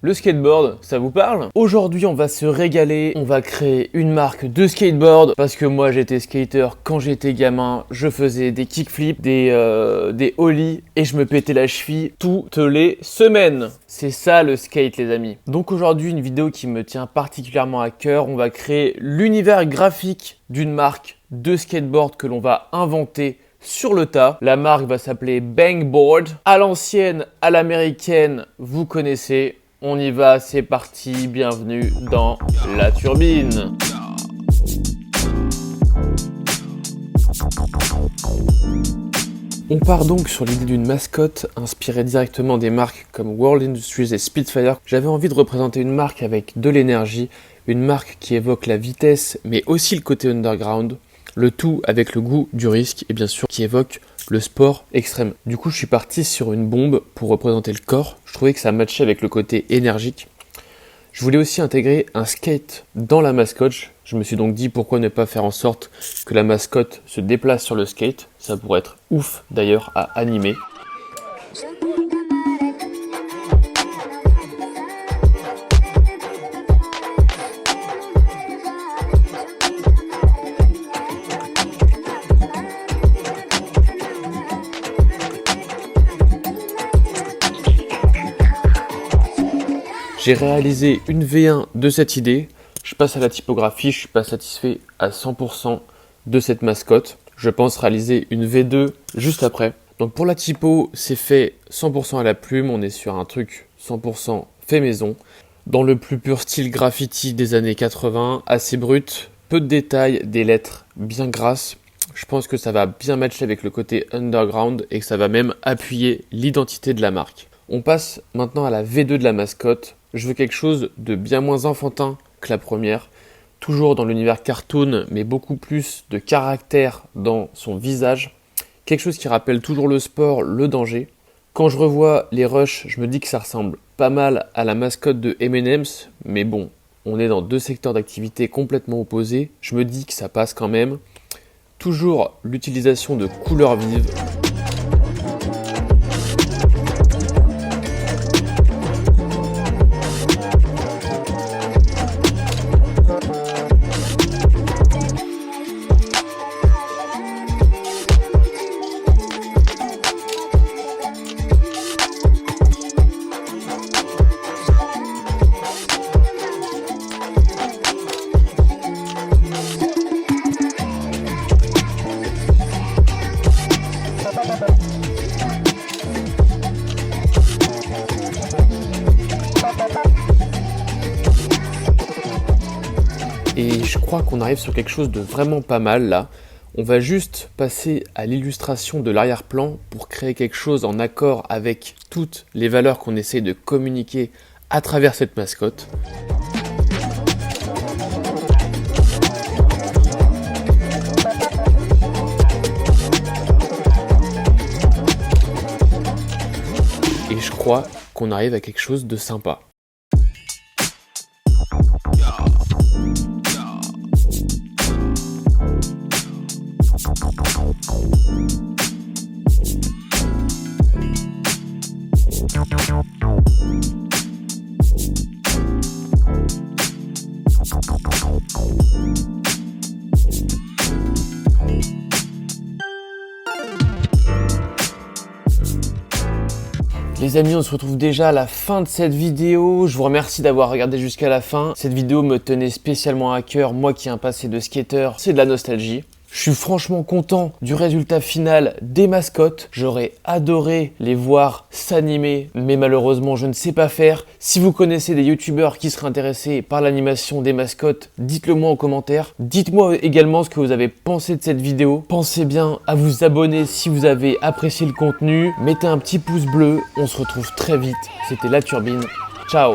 Le skateboard, ça vous parle? Aujourd'hui, on va se régaler, on va créer une marque de skateboard parce que moi j'étais skater quand j'étais gamin, je faisais des kickflips, des ollies et je me pétais la cheville toutes les semaines. C'est ça le skate les amis. Donc aujourd'hui, une vidéo qui me tient particulièrement à cœur, on va créer l'univers graphique d'une marque de skateboard que l'on va inventer sur le tas. La marque va s'appeler Bangboard. À l'ancienne, à l'américaine, vous connaissez. On y va, c'est parti, bienvenue dans la turbine. On part donc sur l'idée d'une mascotte inspirée directement des marques comme World Industries et Spitfire. J'avais envie de représenter une marque avec de l'énergie, une marque qui évoque la vitesse mais aussi le côté underground, le tout avec le goût du risque et bien sûr qui évoque le sport extrême. Du coup, je suis parti sur une bombe pour représenter le corps. Je trouvais que ça matchait avec le côté énergique. Je voulais aussi intégrer un skate dans la mascotte. Je me suis donc dit pourquoi ne pas faire en sorte que la mascotte se déplace sur le skate. Ça pourrait être ouf d'ailleurs à animer. J'ai réalisé une V1 de cette idée, je passe à la typographie, je suis pas satisfait à 100% de cette mascotte. Je pense réaliser une V2 juste après. Donc pour la typo, c'est fait 100% à la plume, on est sur un truc 100% fait maison. Dans le plus pur style graffiti des années 80, assez brut, peu de détails, des lettres bien grasses. Je pense que ça va bien matcher avec le côté underground et que ça va même appuyer l'identité de la marque. On passe maintenant à la V2 de la mascotte. Je veux quelque chose de bien moins enfantin que la première, toujours dans l'univers cartoon, mais beaucoup plus de caractère dans son visage. Quelque chose qui rappelle toujours le sport, le danger. Quand je revois les rushs, je me dis que ça ressemble pas mal à la mascotte de M&M's, mais bon, on est dans deux secteurs d'activité complètement opposés. Je me dis que ça passe quand même. Toujours l'utilisation de couleurs vives. Et je crois qu'on arrive sur quelque chose de vraiment pas mal là. On va juste passer à l'illustration de l'arrière-plan pour créer quelque chose en accord avec toutes les valeurs qu'on essaie de communiquer à travers cette mascotte. Et je crois qu'on arrive à quelque chose de sympa. Les amis, on se retrouve déjà à la fin de cette vidéo. Je vous remercie d'avoir regardé jusqu'à la fin. Cette vidéo me tenait spécialement à cœur, moi qui ai un passé de skater, c'est de la nostalgie. Je suis franchement content du résultat final des mascottes. J'aurais adoré les voir s'animer, mais malheureusement je ne sais pas faire. Si vous connaissez des youtubeurs qui seraient intéressés par l'animation des mascottes, dites-le moi en commentaire. Dites-moi également ce que vous avez pensé de cette vidéo. Pensez bien à vous abonner si vous avez apprécié le contenu. Mettez un petit pouce bleu, on se retrouve très vite. C'était La Turbine. Ciao!